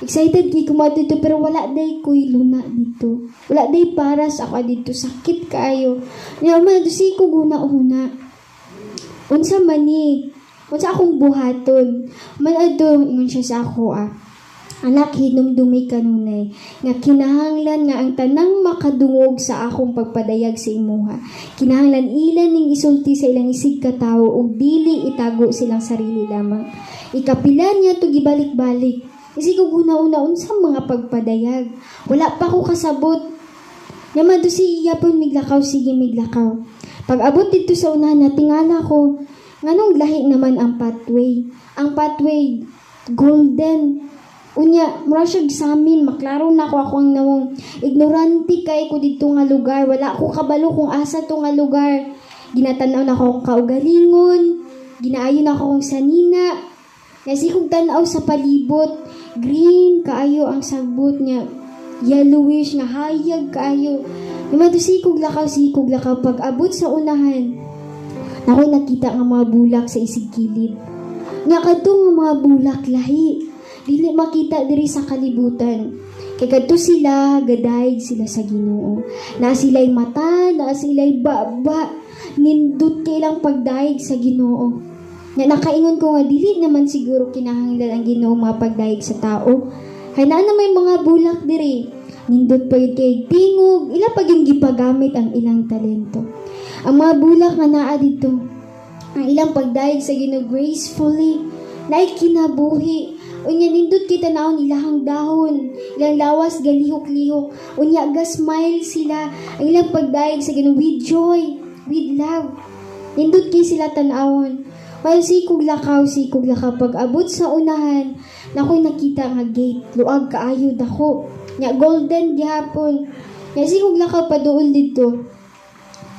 Excited kay kumato dito pero wala day ko'y luna dito. Wala day para sa ako dito. Sakit kayo. Yaman, si ko guna-una. Unsa mani. Unsa akong buhaton. Manado, ingon siya sa ako Anak, hinumdumi kanunay. Nga kinahanglan nga ang tanang makadungog sa akong pagpadayag sa imuha. Kinahanglan ilan ning isulti sa ilang isig katao ug dili itago silang sarili lamang. Ikapilan niya to gibalik-balik. Isig ko una-una unsa mga pagpadayag. Wala pa ko kasabot. Yaman to si Yapon miglakaw, sige miglakaw. Pag abot dito sa unahan na tingala ko, nganong lahi naman ang pathway. Ang pathway, golden. Unya, mura siya sa amin, maklaro na ako ang nawong ignorante kay ko dito nga lugar. Wala ko kabalo kung asa to nga lugar. Ginatanaw na akong kaugalingon, ginaayon ako kong sanina. Kasi kong tanaw sa palibot, green kaayo ang sagbot niya, yellowish nga hayag kaayo. Naman to sikog lakaw, pag abot sa unahan, ako'y nakita nga mga bulak sa isig kilid. Nga kadto nga mga bulak lahi. Dili makita diri sa kalibutan. Kay kadto sila, gadayg sila sa Ginoo. Na sila'y mata, na sila'y baba, nindot kailang pagdayeg sa Ginoo. Nga nakaingon ko nga, dili naman siguro kinahanglan ang Ginoo mga pagdayeg sa tao. Kaya na may mga bulak diri. Nindot pa yun kay tingog, ila pag yung gipagamit ang ilang talento. Ang mga bulak nga naa dito, ang ilang pagdayeg sa Ginoo gracefully, naay kinabuhi. Unya nindot kita naon ilahang dahon, ilang lawas galihok-lihok. Unya ga-smile sila, ang ilang pagdayeg sa Ginoo with joy, with love. Nindot kay sila tan-awon. While sikog lakaw pag abot sa unahan, nakoy nakita nga gate, luag kaayo dako. Nya golden gihapon. Nya sikog lakaw paduol dito.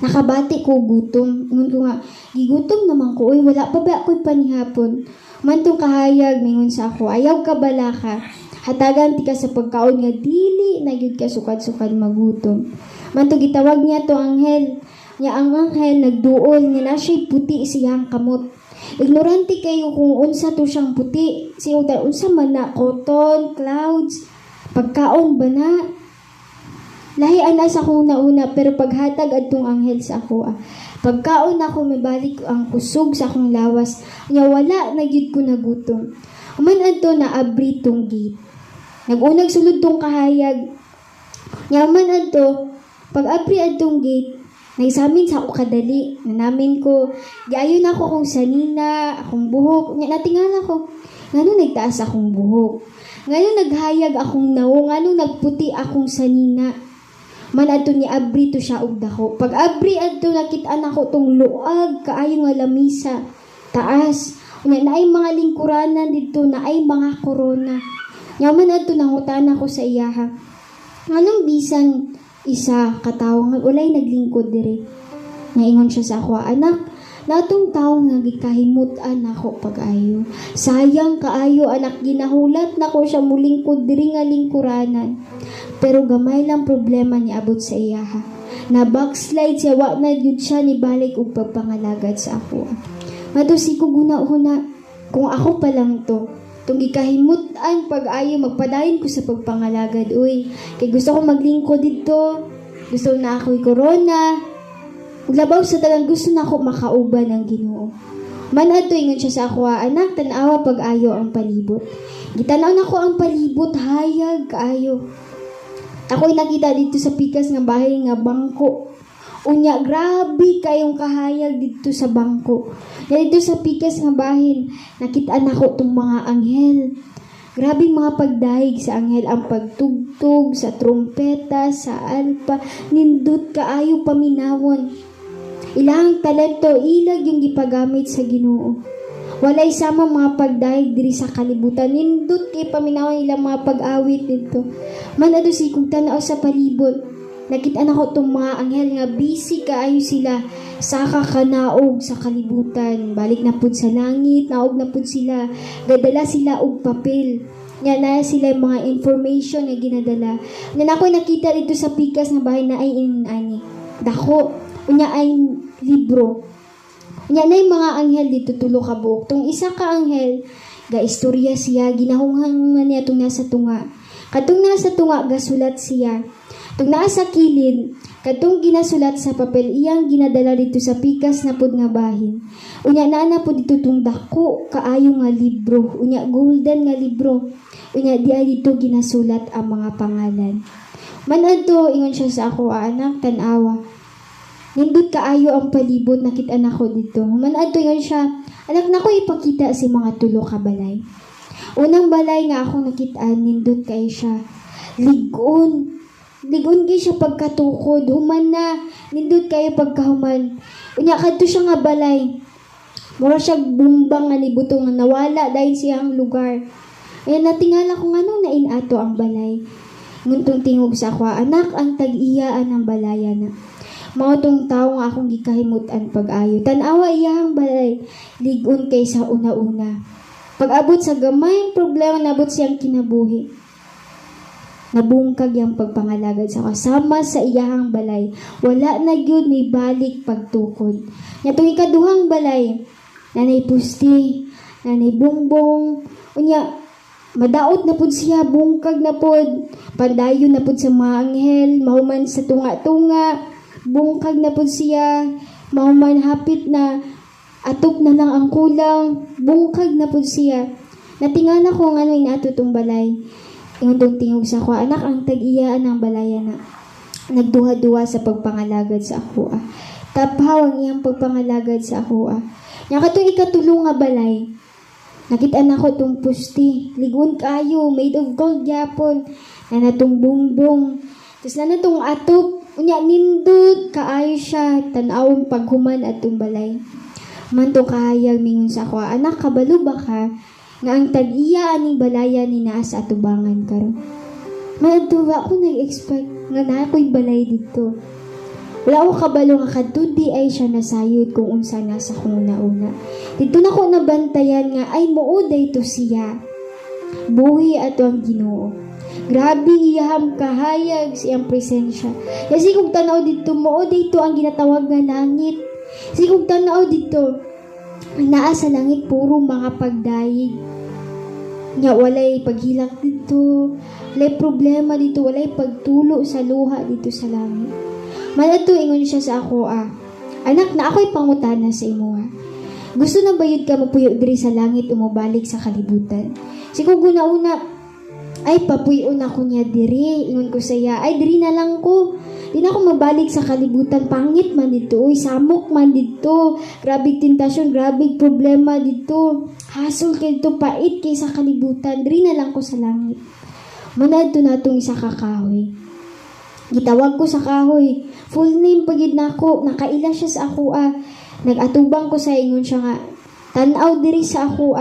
Nakabati ko gutom. Ingon ko nga, gigutom naman ko, uy, wala pa ba ako'y panihapon? Mantong kahayag, mingon sa ako, ayaw ka bala ka. Hatagan ti ka sa pagkaon nga dili, nagyud ka sukad-sukad magutom. Mantong gitawag niya to anghel. Nya ang anghel nagduol, nga na siya'y puti siyang kamot. Ignorante kayo kung unsa to siyang puti. Siya unsa man na, cotton, clouds, pagkaon ba na? Lahi ana sa akong nauna, pero paghatag adtong anghel sa ako. Pagkaon ako, mibalik ang kusog sa akong lawas. Nya wala na gyud ko nagutom. Human adto na abri tong gate. Nagunag sulod tong kahayag. Nya human adto, pag abri adtong gate, nagsamin sa ako kadali. Nanamin ko, giayon ako kung sanina, akong buhok. Nya natingala ko, ngano nagtaas akong buhok. Ngano naghayag akong nawo, ngano nagputi akong sanina. Man adto ni abri to siya og dako. Pag abri adto nakit-an ako tong luag kaayo nga lamisa. Taas. Unya naay mga lingkuranan didto, naay mga korona. Yaman adto nangutan ako sa iyaha. Anong bisan isa katawo nga walay naglingkod diri. Naingon siya sa ako, anak, natong tawo nga gikahimutan ako pag-ayo. Sayang kaayo anak, ginahulat nako siya mulingkod diri nga lingkuranan. Pero gamay lang problema ni abot sa iyaha. Na backslide siya, wa na yun siya ni balik og pagpangalagad sa ako. Matusi ko guna-una, kung ako pa lang to, itong gikahimutan pag-ayo, magpadayon ko sa pagpangalagad. Uy, kay gusto ko maglingkod dito, gusto na ako'y corona, maglabaw sa talang gusto na ako makauban ng Ginoo. Manadto ingon siya sa ako, anak, tanawa pag-ayo ang palibot. Gitanaw na ko ang palibot, hayag kaayo. Ako'y nakita dito sa pikas nga bahay nga bangko. Unya, grabe kayong kahayag dito sa bangko. Dito sa pikas nga bahin, nakitaan ako itong mga anghel. Grabe mga pagdahig sa anghel, ang pagtugtog, sa trumpeta, sa alpa, nindot kaayo paminawon. Ilang talento, ilag yung gipagamit sa Ginoo. Walay sama mga pagdahig diri sa kalibutan. Nindot kay paminawan ilang mga pag-awit dito. Manado si kung tanaw sa palibot. Nakita na ko itong mga anghel nga busy kaayo sila sa kakanaog sa kalibutan. Balik na pud sa langit, naog na pud sila. Gadala sila og papel. Nga na sila mga information nga ginadala. Nga ako'y nakita dito sa pikas nga bahay na ay inani. Dako, unya ay libro. Nya nay mga anghel dito tulo ka buok. Tung isa ka anghel, gaistorya siya, ginahunghangan niya tung nasa tunga. Katong nasa tunga, gasulat siya. Tung nasa kilid, katong ginasulat sa papel, iyang ginadala dito sa pikas na pud nga bahin. Unya na po dito tung dako, kaayo nga libro. Unya golden nga libro. Unya di ay dito ginasulat ang mga pangalan. Manadto, ingon siya sa ako, anak, tanawa. Nindot kaayo ang palibot, nakita na ko dito. Manadto yun siya, anak na ko ipakita si mga tulo ka balay. Unang balay nga ako nakitaan, nindot kayo siya. Ligon kayo siya pagkatukod, human na, nindot kayo pagkahuman. Unya kadto siya nga balay. Mura siya bumbang nga libuto nga nawala dahil siyang lugar. Ayan, natingala ko nga nung nainato ang balay. Nguntong tingog sa ako, anak, ang tag-iyaan ng balaya na. Mga tong tao nga akong gikahimutan pag-ayo. Tanawa iyahang balay, ligon kay sa una-una. Pag-abot sa gamay problema, nabot siyang kinabuhi. Nabungkag yung pagpangalagad sa kasama sa iyahang balay. Wala na yun may balik pagtukod. Natong ikaduhang balay, nanay pusti, nanay bongbong, unya, madaot na pud siya, bungkag na pud, pandayon na pud sa mga anghel, mahuman sa tunga-tunga, bungkag na po siya, mahuman hapit na, atop na lang ang kulang, bungkag na po siya. Natingala ko nga ano inato itong balay. Ingon tong tingog sa ako, anak, ang tag-iyaan ng balaya na nagduha-duha sa pagpangalagad sa ako. Taphaw ang iyang pagpangalagad sa ako. Nga katong ikatulong nga balay, nakita na ko itong pusti, ligon kayo, made of gold yapon, na natong bumbong, tapos na natong atop, unya nindot kaayo siya tan-awon paghuman atong balay. Manto kahayag mingon sa ako, anak, kabalo ba ka nga ang tag-iya aning balaya ni naa sa atubangan karon? Maadtuwa ko nag-expect nga naa ko'y balay dito. Wala ko kabalo nga kadto di ay siya nasayod kung unsa nasa kong nauna. Dito na ko nabantayan nga ay muuday to siya. Buhi ato ang Ginoo. Grabe iyaham kahayag siyang presensya. Kasi kung tanaw dito mo, dito ang ginatawag nga langit. Kasi kung tanaw dito, ang naa sa langit puro mga pagdayig. Nya walay paghilak dito, walay problema dito, walay pagtulo sa luha dito sa langit. Manato ingon siya sa ako, anak na ako'y pangutana sa imo ha. Gusto na bayod ka mapuyo diri sa langit o mabalik sa kalibutan? Siguro una, ay papuyon ako niya diri, ingon ko saya, ay diri na lang ko. Di na ako mabalik sa kalibutan, pangit man dito, uy, samok man dito, grabe tentasyon, grabe problema dito, hasol kay dito, pait kay sa kalibutan, diri na lang ko sa langit. Manad to natong isa ka kahoy. Gitawag ko sa kahoy, full name pagid nako, nakaila siya sa ako Nagatubang ko sa ingon siya nga, tanaw diri sa ako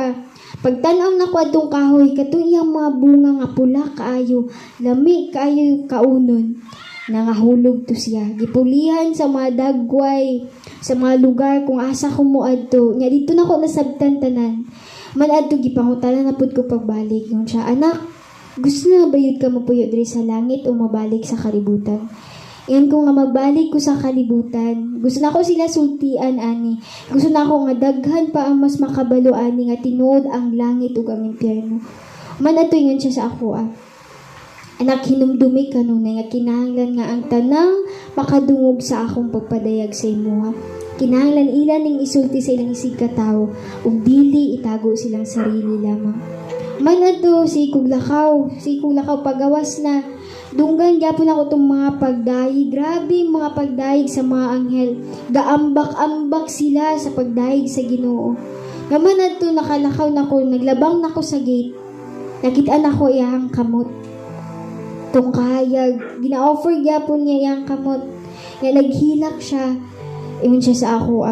Pagtanaw na ko atong kahoy, katong iyang mga bunga nga pula kaayo, lami kaayo kaunon. Nangahulog to siya. Gipulihan sa mga dagway, sa mga lugar kung asa ko mo adto. Nya dito na ko nasabtan tanan. Man adto gipangutanan na pud ko pagbalik. Yun siya, anak, gusto na bayod ka mapuyo diri sa langit o mabalik sa kalibutan? Yan ko nga mabalik ko sa kalibutan. Gusto na ko sila sultian ani. Gusto na ko nga daghan pa ang mas makabalo ani nga tinuod ang langit ug ang impyerno. Man adto ingon siya sa ako Anak, hinumdumi ka nun nga kinahanglan nga ang tanang makadungog sa akong pagpadayag sa imo Kinahanglan ilan ning isulti sa ilang isig katao ug dili itago silang sarili lamang. Man adto si kuglakaw pagawas na dunggan gyapon ako tong mga pagdayig. Grabe mga pagdayig sa mga anghel. Gaambak-ambak sila sa pagdayig sa Ginoo. Naman adto nakalakaw nako, naglabang nako sa gate. Nakita nako iyang kamot. Tong kahayag, gina-offer gyapon niya iyang kamot. Nga naghilak siya. Iyon siya sa ako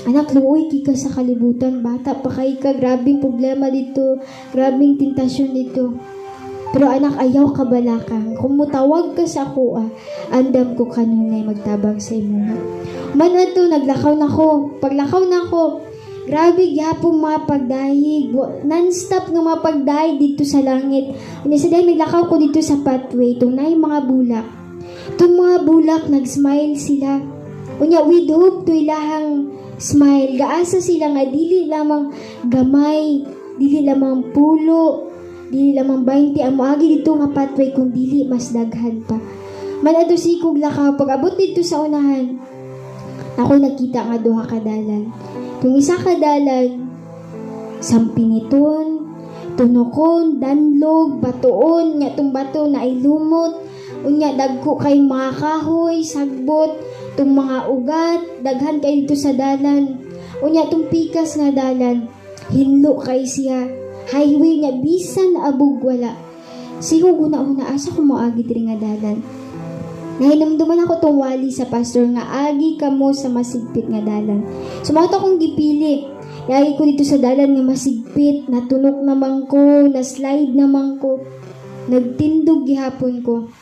Anak, luoy ka sa kalibutan, bata pa kay ka, grabing problema dito, grabing tentasyon dito. Pero anak, ayaw ka balakang. Kung mutawag ka sa ako andam ko kanunay magtabang sa imo Man ato, naglakaw na ko. Paglakaw na ko, grabe gyapon mga pagdayig. Non-stop nga mga pagdayig dito sa langit. Unya sa dahil naglakaw ko dito sa pathway. Itong na mga bulak. Itong mga bulak, nag-smile sila. Unya, with hope to ilahang smile. Gaasa sila nga, dili lamang gamay, dili lamang pulo, dili lamang 20. Ang moagi dito nga pathway kung dili mas daghan pa. Manado si kuglakaw. Pag abot dito sa unahan, ako nakita nga duha ka dalan. Kung isa ka dalan, sampiniton, tunokon, danlog, batoon, nga tong bato na ay lumot, unya dagko kay mga kahoy, sagbot, tong mga ugat, daghan kay dito sa dalan. Unya tong pikas nga dalan, hinlo kay siya. Highway nga bisan abog wala. Siguro una asa ko moagi diri nga dalan. Nahinumduman ako tong wali sa pastor nga agi kamo sa masigpit nga dalan. Sumato akong gipili. Lagi ko dito sa dalan nga masigpit, natunok naman ko, na-slide naman ko. Nagtindog gihapon ko.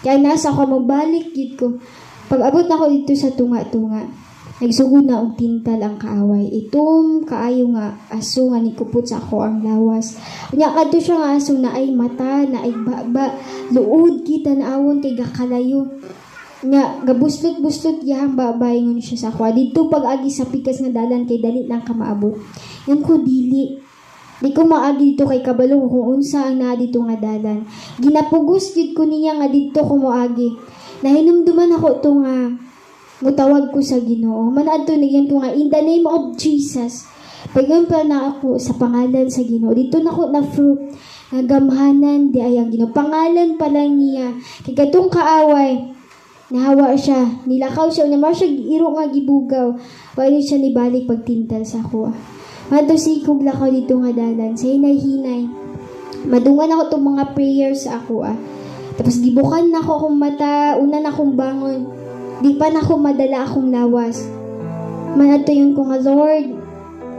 Kaya nasa ako mabalik gid ko. Pag abot na ako dito sa tunga-tunga, nagsugod na og tintal ang kaaway. Itom kaayo nga aso nga nikupot sa ako ang lawas. Unya kadto siya nga aso na ay mata, na ay baba, luod kita naawon kay gakalayo. Nga gabuslot-buslot gihang babayngon siya sa ako. Dito pag agi sa pikas nga dalan kay dali lang ka maabot. Yan ko dili. Di ko maagi dito kay kabalo kung unsa ang naa dito nga dalan. Ginapugos gid ko niya nga dito ko moagi. Nahinumduman ako to nga mutawag ko sa Ginoo. Manadto ni yan to nga in the name of Jesus. Pagyan pa na ako sa pangalan sa Ginoo. Dito na ko na fruit nga gamhanan di ay ang Ginoo. Pangalan pa lang niya. Kay katong kaaway nahawa siya, nilakaw siya, naman siya iro nga gibugaw. Pwede siya nibalik pagtintal sa ako. Madto si kuglakaw dito nga dalan, sa hinay-hinay. Madungan ako itong mga prayers sa ako Tapos gibukan na ako akong mata, una na akong bangon. Di pa na ako madala akong lawas. Manadto yun ko nga, Lord,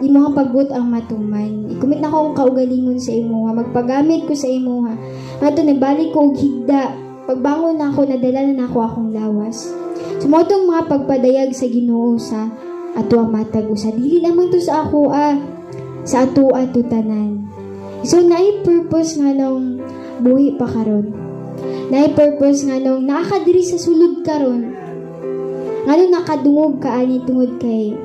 di mo nga pagbuot ang matuman. Ikumit na akong kaugalingon sa imo magpagamit ko sa imo Madto nagbalik ko og higda. Pagbangon na ako, nadala na ako akong lawas. Sumotong mga pagpadayag sa Ginoo sa ato ang matag usa. Dili naman to sa ako sa ato ato tanan. So naay purpose nga nung buhi pa karon. Naay purpose nga nung nakadiri sa sulod karon. Nga nung nakadungog ka ani tungod kay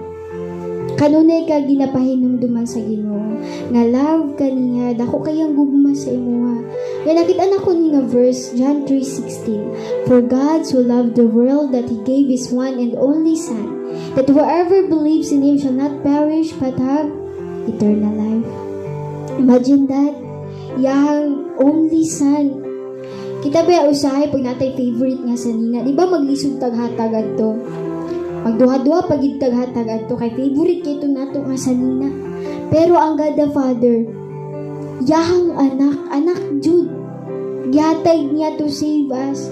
Kanunay ka ginapahinumduman sa Ginoo. Nga love ka niya, dako kayang gugma sa imuha. Nga nakita na ko ni nga verse, John 3:16. For God so loved the world that He gave His one and only Son, that whoever believes in Him shall not perish but have eternal life. Imagine that. Yang only Son. Kita ba usahay pag natay favorite nga sa nina? Di ba maglisod taghatag adto? Magduha-duha pagid taghatag adto kay favorite kay ito nato nga sa nina. Pero ang God the Father, yahang anak Jude, gihatag niya to save us.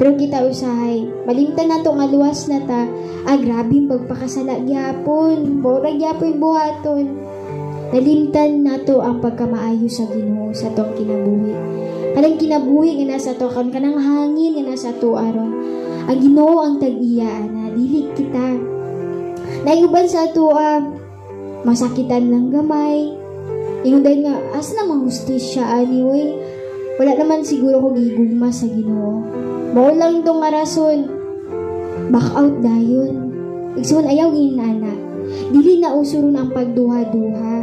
Pero kita usahay, malimtan nato nga luwas na ta, grabing pagpakasala gyapon, mura gyapon buhaton. Nalimtan nato ang pagkamaayo sa Ginoo sa tong kinabuhi. Kanang kinabuhi nga nasa to, kanang hangin nga nasa to aron. Ang Ginoo ang tag-iya na dili kita. Naiuban sa ato masakitan ng gamay. Ingon nga asa na mahustisya anyway. Wala naman siguro ko gigugma sa Ginoo. Mao lang tong nga rason. Back out dayon. Igsoon ayaw ginana. Dili na usuron ang pagduha-duha.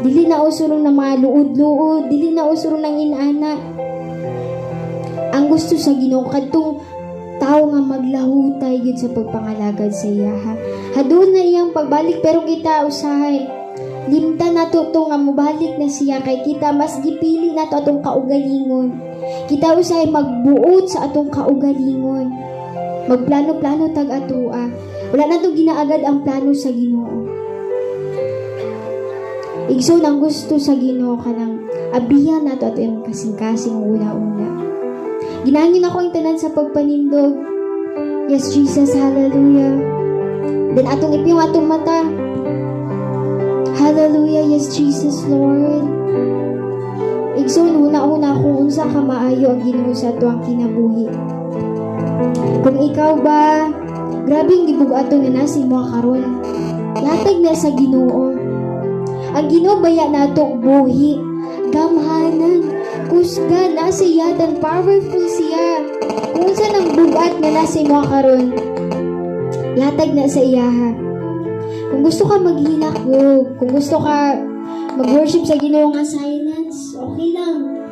Dili na usuron ng mga luod-luod. Dili na usuron ng inana. Ang gusto sa Ginoo kadtong tao nga maglahutay gid sa pagpangalagad sa iya. Hadun na iyang pagbalik pero kita usahay. Limta nato to nga mobalik na siya kay kita mas gipili nato atong kaugalingon. Kita usahay magbuot sa atong kaugalingon. Magplano-plano tag atoa. Wala na to ginaagad ang plano sa Ginoo. Igsoon ang gusto sa Ginoo kanang abiyan nato ato yung kasing-kasing una-una. Ginangin ako ang tanan sa pagpanindog. Yes, Jesus, hallelujah. Then atong ipiyong atong mata. Hallelujah, yes, Jesus, Lord. Igsoon una-una kung unsa ka maayo ang Ginoo sa ato ang kinabuhi. Kung ikaw ba, grabing gibugato na nasi mo karon. Latag na sa Ginoo. Ang Ginoo baya nato buhi, gamhanan, kusga na siya dan powerful siya. Kung sa nang bugat na nasi mo karon, latag na sa iyaha. Kung gusto ka maghinakbo, kung gusto ka mag-worship sa Ginoo nga silence, okay lang.